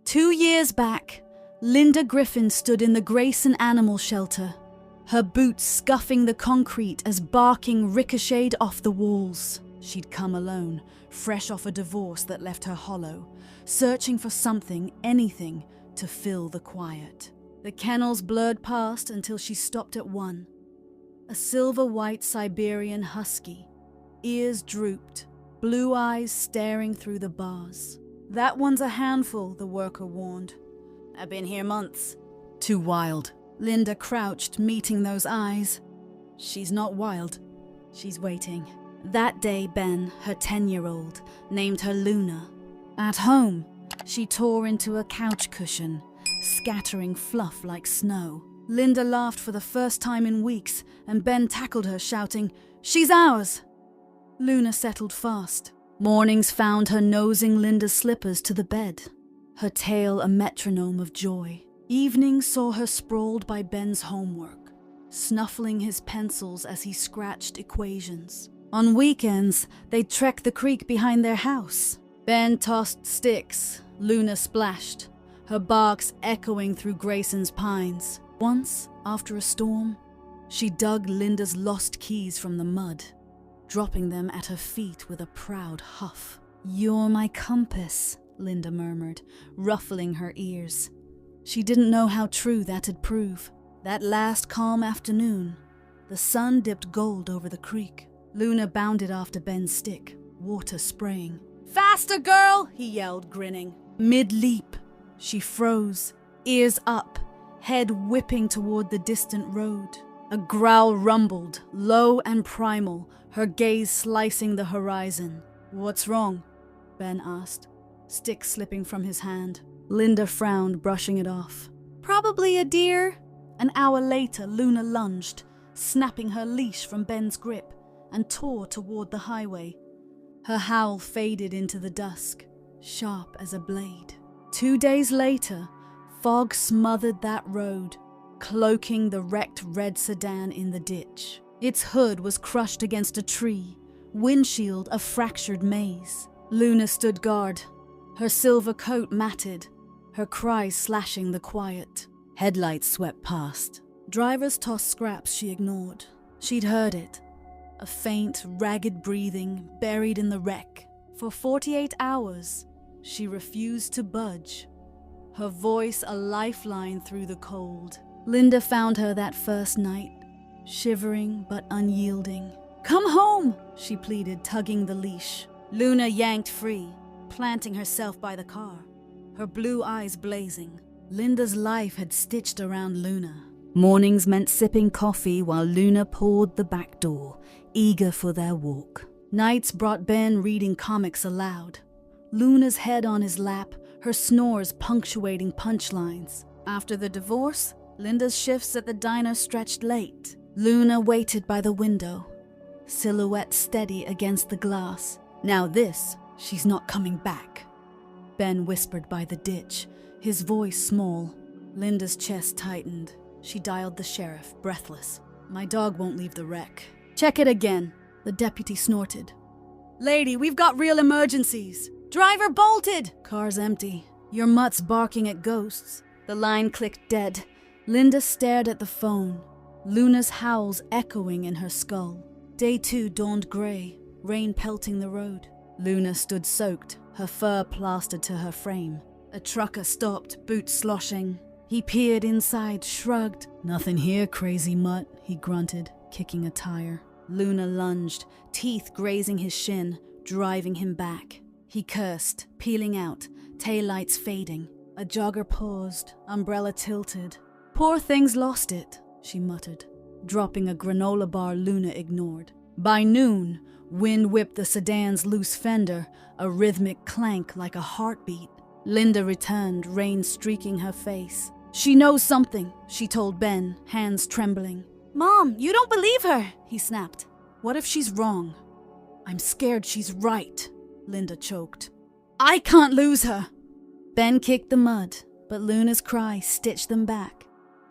2 years back, Linda Griffin stood in the Grayson Animal Shelter, her boots scuffing the concrete as barking ricocheted off the walls. She'd come alone, fresh off a divorce that left her hollow, searching for something, anything, to fill the quiet. The kennels blurred past until she stopped at one. A silver-white Siberian husky, ears drooped, blue eyes staring through the bars. "That one's a handful," the worker warned. "I've been here months." "Too wild." Linda crouched, meeting those eyes. "She's not wild. She's waiting." That day, Ben, her 10-year-old, named her Luna. At home, she tore into a couch cushion, scattering fluff like snow. Linda laughed for the first time in weeks, and Ben tackled her, shouting, "She's ours!" Luna settled fast. Mornings found her nosing Linda's slippers to the bed, her tail a metronome of joy. Evenings saw her sprawled by Ben's homework, snuffling his pencils as he scratched equations. On weekends, they'd trek the creek behind their house. Ben tossed sticks, Luna splashed, her barks echoing through Grayson's pines. Once, after a storm, she dug Linda's lost keys from the mud, dropping them at her feet with a proud huff. "You're my compass," Linda murmured, ruffling her ears. She didn't know how true that'd prove. That last calm afternoon, the sun dipped gold over the creek. Luna bounded after Ben's stick, water spraying. "Faster, girl!" he yelled, grinning. Mid-leap, she froze, ears up, head whipping toward the distant road. A growl rumbled, low and primal, her gaze slicing the horizon. "What's wrong?" Ben asked, stick slipping from his hand. Linda frowned, brushing it off. "Probably a deer." An hour later, Luna lunged, snapping her leash from Ben's grip, and tore toward the highway. Her howl faded into the dusk, sharp as a blade. 2 days later, fog smothered that road, cloaking the wrecked red sedan in the ditch. Its hood was crushed against a tree, windshield a fractured maze. Luna stood guard, her silver coat matted, her cries slashing the quiet. Headlights swept past. Drivers tossed scraps she ignored. She'd heard it, a faint, ragged breathing buried in the wreck. For 48 hours, she refused to budge, her voice a lifeline through the cold. Linda found her that first night, shivering but unyielding. "Come home," she pleaded, tugging the leash. Luna yanked free, planting herself by the car, her blue eyes blazing. Linda's life had stitched around Luna. Mornings meant sipping coffee while Luna pawed the back door, eager for their walk. Nights brought Ben reading comics aloud, Luna's head on his lap, her snores punctuating punchlines. After the divorce, Linda's shifts at the diner stretched late. Luna waited by the window, silhouette steady against the glass. "Now this, she's not coming back." Ben whispered by the ditch, his voice small. Linda's chest tightened. She dialed the sheriff, breathless. "My dog won't leave the wreck." "Check it again," the deputy snorted. "Lady, we've got real emergencies." "Driver bolted!" "Car's empty." "Your mutt's barking at ghosts." The line clicked dead. Linda stared at the phone, Luna's howls echoing in her skull. Day 2 dawned gray, rain pelting the road. Luna stood soaked, her fur plastered to her frame. A trucker stopped, boots sloshing. He peered inside, shrugged. "Nothing here, crazy mutt," he grunted, kicking a tire. Luna lunged, teeth grazing his shin, driving him back. He cursed, peeling out, taillights fading. A jogger paused, umbrella tilted. "Poor thing's lost it," she muttered, dropping a granola bar Luna ignored. By noon, wind whipped the sedan's loose fender, a rhythmic clank like a heartbeat. Linda returned, rain streaking her face. "She knows something," she told Ben, hands trembling. "Mom, you don't believe her," he snapped. "What if she's wrong?" "I'm scared she's right," Linda choked. "I can't lose her." Ben kicked the mud, but Luna's cry stitched them back.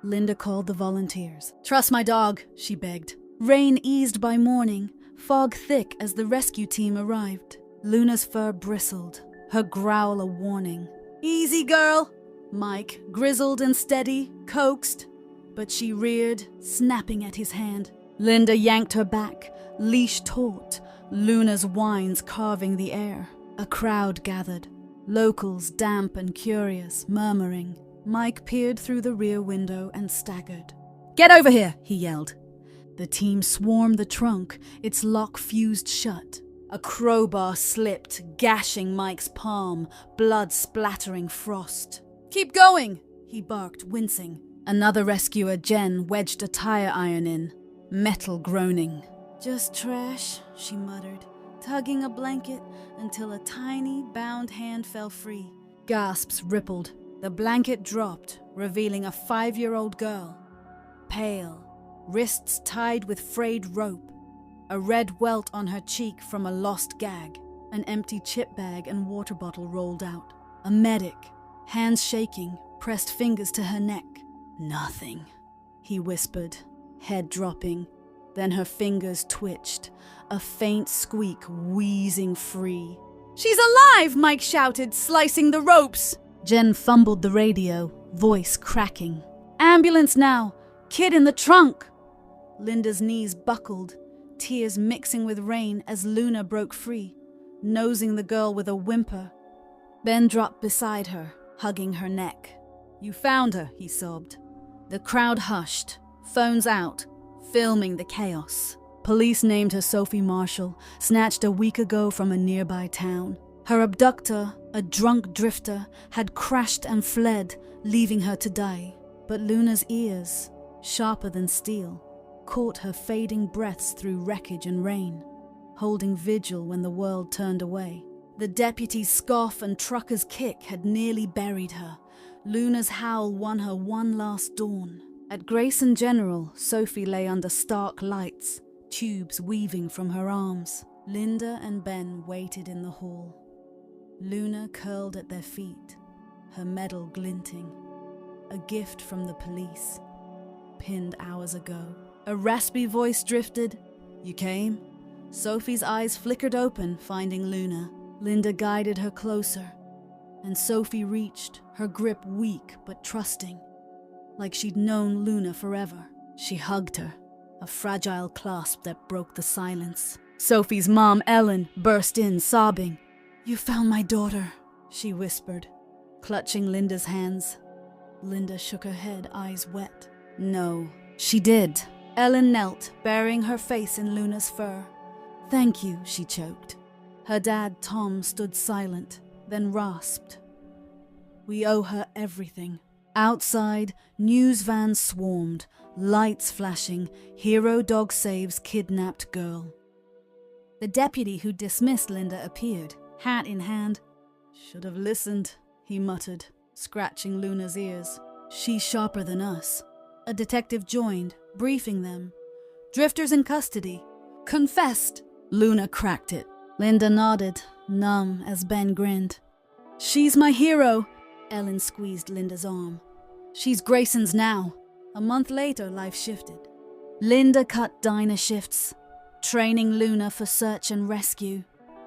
Linda called the volunteers. "Trust my dog," she begged. Rain eased by morning, fog thick as the rescue team arrived. Luna's fur bristled, her growl a warning. Easy, girl. Mike, grizzled and steady, coaxed, but she reared, snapping at his hand. Linda yanked her back, leash taut, Luna's whines carving the air. A crowd gathered, locals damp and curious, murmuring. Mike peered through the rear window and staggered. "Get over here," he yelled. The team swarmed the trunk, its lock fused shut. A crowbar slipped, gashing Mike's palm, blood splattering frost. "Keep going," he barked, wincing. Another rescuer, Jen, wedged a tire iron in, metal groaning. "Just trash," she muttered, tugging a blanket until a tiny, bound hand fell free. Gasps rippled. The blanket dropped, revealing a 5-year-old girl. Pale, wrists tied with frayed rope, a red welt on her cheek from a lost gag. An empty chip bag and water bottle rolled out. A medic, hands shaking, pressed fingers to her neck. "Nothing," he whispered, head dropping. Then her fingers twitched, a faint squeak wheezing free. "She's alive!" Mike shouted, slicing the ropes. Jen fumbled the radio, voice cracking. "Ambulance now! Kid in the trunk!" Linda's knees buckled, tears mixing with rain as Luna broke free, nosing the girl with a whimper. Ben dropped beside her, hugging her neck. "You found her," he sobbed. The crowd hushed, phones out, filming the chaos. Police named her Sophie Marshall, snatched a week ago from a nearby town. Her abductor, a drunk drifter, had crashed and fled, leaving her to die. But Luna's ears, sharper than steel, caught her fading breaths through wreckage and rain, holding vigil when the world turned away. The deputy's scoff and trucker's kick had nearly buried her. Luna's howl won her one last dawn. At Grayson General, Sophie lay under stark lights, tubes weaving from her arms. Linda and Ben waited in the hall. Luna curled at their feet, her medal glinting. A gift from the police, pinned hours ago. A raspy voice drifted. "You came?" Sophie's eyes flickered open, finding Luna. Linda guided her closer, and Sophie reached, her grip weak but trusting, like she'd known Luna forever. She hugged her, a fragile clasp that broke the silence. Sophie's mom, Ellen, burst in, sobbing. "You found my daughter," she whispered, clutching Linda's hands. Linda shook her head, eyes wet. "No, she did." Ellen knelt, burying her face in Luna's fur. "Thank you," she choked. Her dad, Tom, stood silent, then rasped. "We owe her everything." Outside, news vans swarmed, lights flashing. Hero dog saves kidnapped girl. The deputy who dismissed Linda appeared, hat in hand. "Should have listened," he muttered, scratching Luna's ears. "She's sharper than us." A detective joined, briefing them. "Drifters in custody. Confessed." Luna cracked it. Linda nodded, numb as Ben grinned. "She's my hero." Ellen squeezed Linda's arm. "She's Grayson's now." A month later, life shifted. Linda cut diner shifts, training Luna for search and rescue.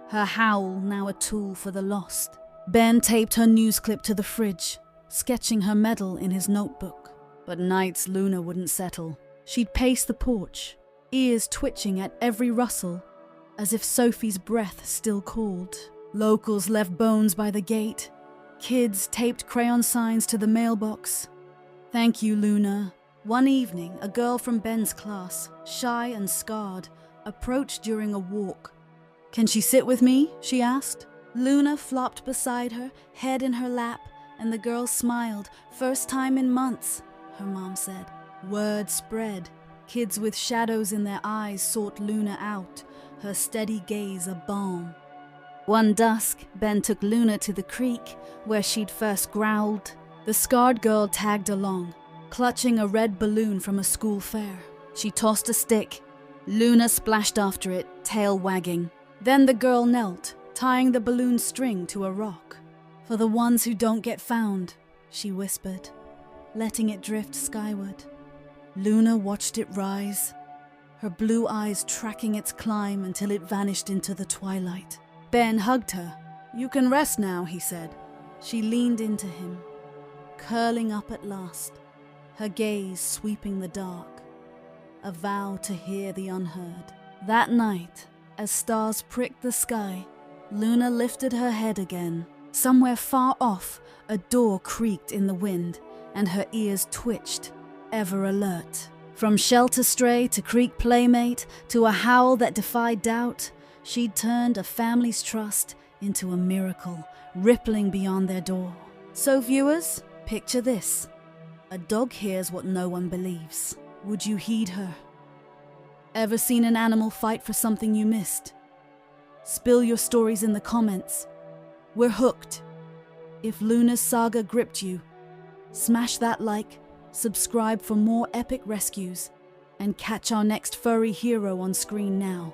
Her howl now a tool for the lost. Ben taped her news clip to the fridge, sketching her medal in his notebook. But nights Luna wouldn't settle. She'd pace the porch, ears twitching at every rustle, as if Sophie's breath still called. Locals left bones by the gate. Kids taped crayon signs to the mailbox. "Thank you, Luna." One evening, a girl from Ben's class, shy and scarred, approached during a walk. "Can she sit with me?" she asked. Luna flopped beside her, head in her lap, and the girl smiled. "First time in months," her mom said. Word spread. Kids with shadows in their eyes sought Luna out, her steady gaze a balm. One dusk, Ben took Luna to the creek, where she'd first growled. The scarred girl tagged along, clutching a red balloon from a school fair. She tossed a stick. Luna splashed after it, tail wagging. Then the girl knelt, tying the balloon string to a rock. "For the ones who don't get found," she whispered, letting it drift skyward. Luna watched it rise, her blue eyes tracking its climb until it vanished into the twilight. Ben hugged her. "You can rest now," he said. She leaned into him, curling up at last, her gaze sweeping the dark, a vow to hear the unheard. That night, as stars pricked the sky, Luna lifted her head again. Somewhere far off, a door creaked in the wind, and her ears twitched, ever alert. From shelter stray to creek playmate, to a howl that defied doubt, she'd turned a family's trust into a miracle, rippling beyond their door. So viewers, picture this. A dog hears what no one believes. Would you heed her? Ever seen an animal fight for something you missed? Spill your stories in the comments. We're hooked. If Luna's saga gripped you, smash that like, subscribe for more epic rescues, and catch our next furry hero on screen now.